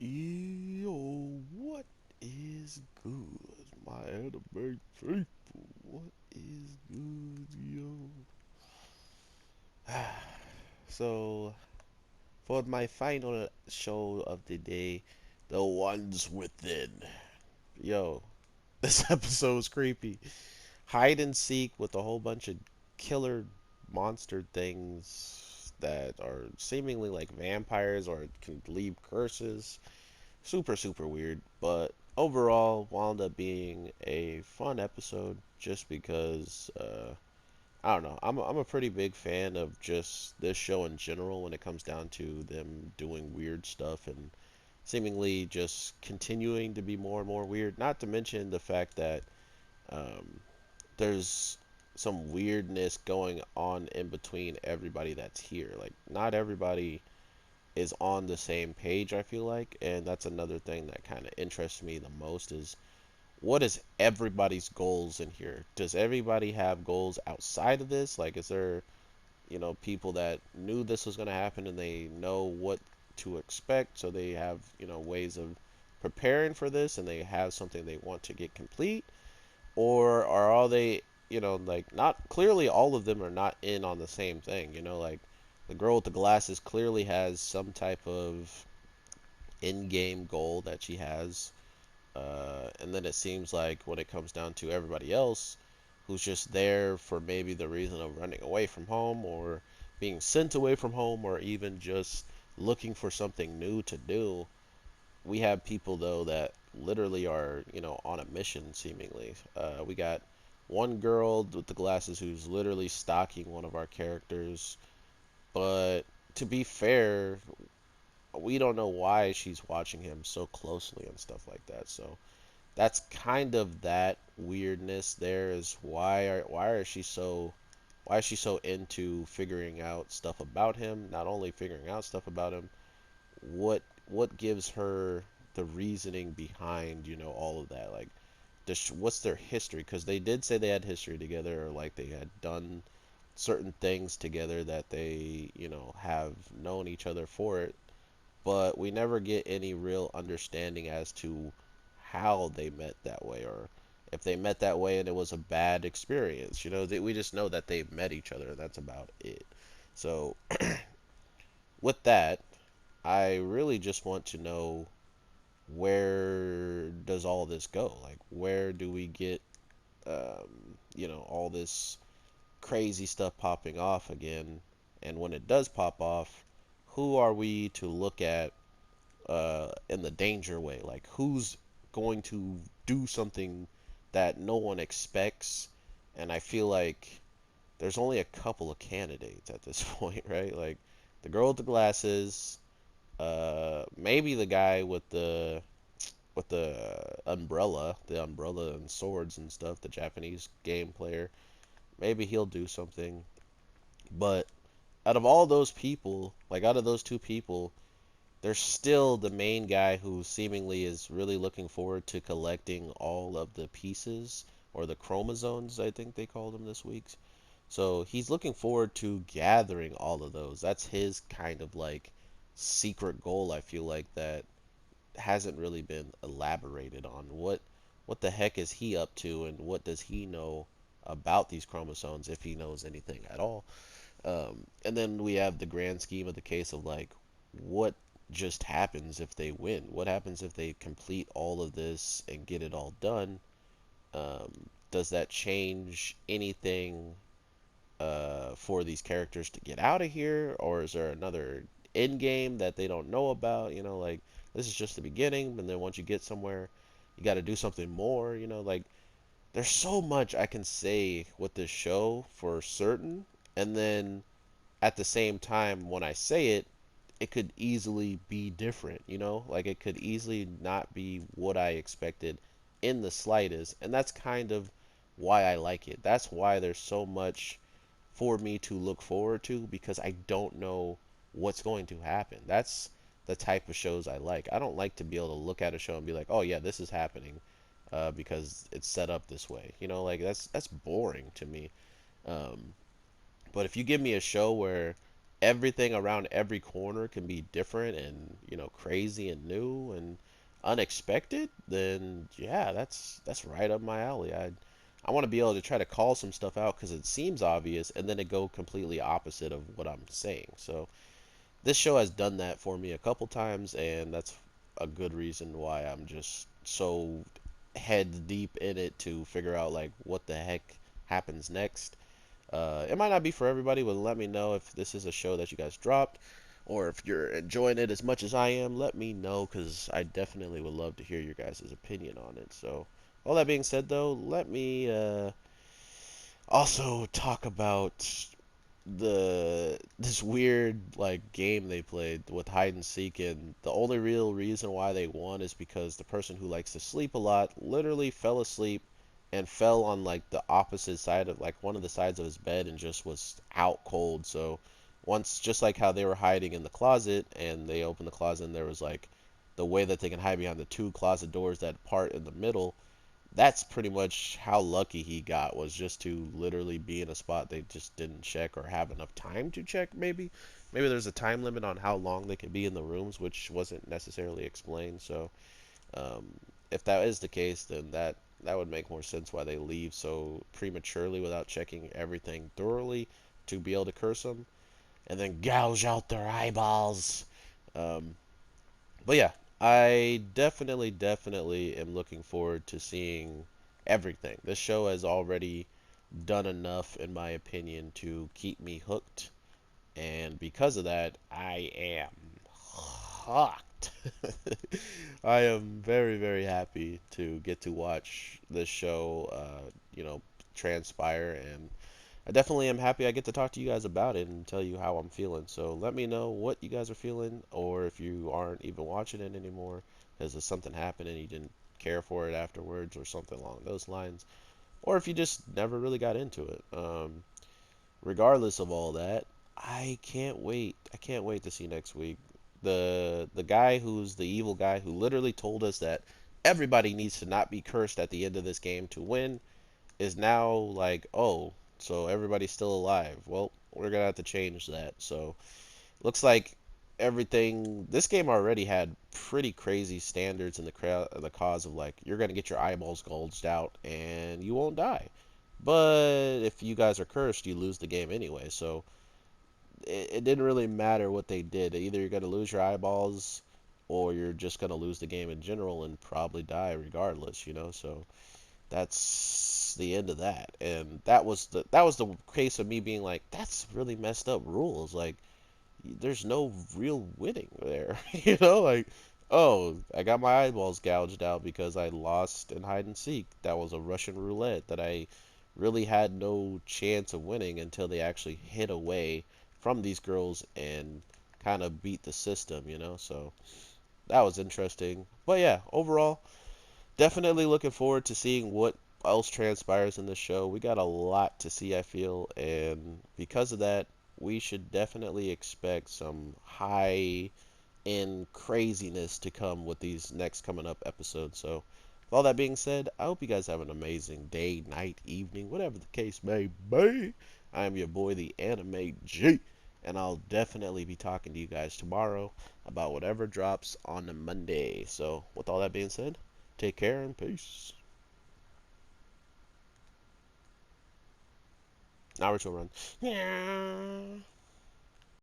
Yo, what is good, my anime people? What is good, yo? So, for my final show of the day, The Ones Within. Yo, this episode's creepy. Hide and seek with a whole bunch of killer monster things that are seemingly like vampires or can leave curses. Super, super weird, but overall wound up being a fun episode just because I don't know. I'm a pretty big fan of just this show in general when it comes down to them doing weird stuff and seemingly just continuing to be more and more weird. Not to mention the fact that um, there's some weirdness going on in between everybody that's here. Like, not everybody is on the same page, I feel like, and that's another thing that kind of interests me the most is what is everybody's goals in here? Does everybody have goals outside of this? Like, is there, people that knew this was going to happen and they know what to expect, so they have, ways of preparing for this and they have something they want to get complete? Or are all they, like, not clearly all of them are not in on the same thing, like the girl with the glasses clearly has some type of in-game goal that she has. And then it seems like when it comes down to everybody else who's just there for maybe the reason of running away from home or being sent away from home or even just looking for something new to do, we have people though that literally are, on a mission seemingly. We got one girl with the glasses who's literally stalking one of our characters, but to be fair, we don't know why she's watching him so closely and stuff like that. So that's kind of that weirdness there is why is she so into figuring out stuff about him, not only figuring out stuff about him, what gives her the reasoning behind, all of that, like what's their history, because they did say they had history together, or like they had done certain things together that they, have known each other for it, but we never get any real understanding as to how they met that way, or if they met that way and it was a bad experience. We just know that they met each other, and that's about it. So, with that, I really just want to know, where does all this go? Like, where do we get, all this crazy stuff popping off again? And when it does pop off, who are we to look at in the danger way? Like, who's going to do something that no one expects? And I feel like there's only a couple of candidates at this point, right? Like the girl with the glasses, maybe the guy with the umbrella and swords and stuff, the Japanese game player. Maybe he'll do something. But out of all those people, like out of those two people, there's still the main guy who seemingly is really looking forward to collecting all of the pieces, or the chromosomes, I think they called them this week. So he's looking forward to gathering all of those. That's his kind of like secret goal, I feel like, that hasn't really been elaborated on. What the heck is he up to, and what does he know about these chromosomes, if he knows anything at all? And then we have the grand scheme of the case of like, what just happens if they win? What happens if they complete all of this and get it all done? Does that change anything for these characters to get out of here, or is there another end game that they don't know about? Like, this is just the beginning, and then once you get somewhere, you got to do something more. Like, there's so much I can say with this show for certain, and then at the same time, when I say it, it could easily be different, Like, it could easily not be what I expected in the slightest, and that's kind of why I like it. That's why there's so much for me to look forward to, because I don't know what's going to happen. That's the type of shows I like. I don't like to be able to look at a show and be like, "Oh yeah, this is happening," because it's set up this way. Like, that's boring to me. Um, but if you give me a show where everything around every corner can be different and, crazy and new and unexpected, then yeah, that's right up my alley. I want to be able to try to call some stuff out because it seems obvious and then it go completely opposite of what I'm saying. So this show has done that for me a couple times, and that's a good reason why I'm just so head deep in it to figure out like what the heck happens next. It might not be for everybody, but let me know if this is a show that you guys dropped, or if you're enjoying it as much as I am. Let me know, because I definitely would love to hear your guys' opinion on it. So, all that being said, though, let me also talk about this weird like game they played with hide and seek, and the only real reason why they won is because the person who likes to sleep a lot literally fell asleep and fell on like the opposite side of like one of the sides of his bed and just was out cold. So once, just like how they were hiding in the closet and they opened the closet and there was like the way that they can hide behind the two closet doors that part in the middle, that's pretty much how lucky he got, was just to literally be in a spot they just didn't check or have enough time to check. Maybe there's a time limit on how long they could be in the rooms, which wasn't necessarily explained. So um, if that is the case, then that would make more sense why they leave so prematurely without checking everything thoroughly to be able to curse them and then gouge out their eyeballs. um, but yeah, I definitely am looking forward to seeing everything. This show has already done enough, in my opinion, to keep me hooked, and because of that, I am hooked. I am very happy to get to watch this show, transpire, and I definitely am happy I get to talk to you guys about it and tell you how I'm feeling. So let me know what you guys are feeling, or if you aren't even watching it anymore because something happened and you didn't care for it afterwards, or something along those lines, or if you just never really got into it. Regardless of all that, I can't wait. I can't wait to see next week. The guy who's the evil guy who literally told us that everybody needs to not be cursed at the end of this game to win is now like, oh, so everybody's still alive. Well, we're gonna have to change that. So looks like everything. This game already had pretty crazy standards in the cause of like you're gonna get your eyeballs gouged out and you won't die. But if you guys are cursed, you lose the game anyway. So it didn't really matter what they did. Either you're gonna lose your eyeballs or you're just gonna lose the game in general and probably die regardless. So that's the end of that. And that was the case of me being like, that's really messed up rules. Like, there's no real winning there. Like, oh, I got my eyeballs gouged out because I lost in hide and seek. That was a Russian roulette that I really had no chance of winning until they actually hid away from these girls and kind of beat the system. So that was interesting. But yeah, overall, definitely looking forward to seeing what else transpires in the show. We got a lot to see, I feel, and because of that, we should definitely expect some high end craziness to come with these next coming up episodes. So, with all that being said, I hope you guys have an amazing day, night, evening, whatever the case may be. I am your boy, the Anime G, and I'll definitely be talking to you guys tomorrow about whatever drops on the Monday. So, with all that being said, take care and peace. Naruto run. Yeah.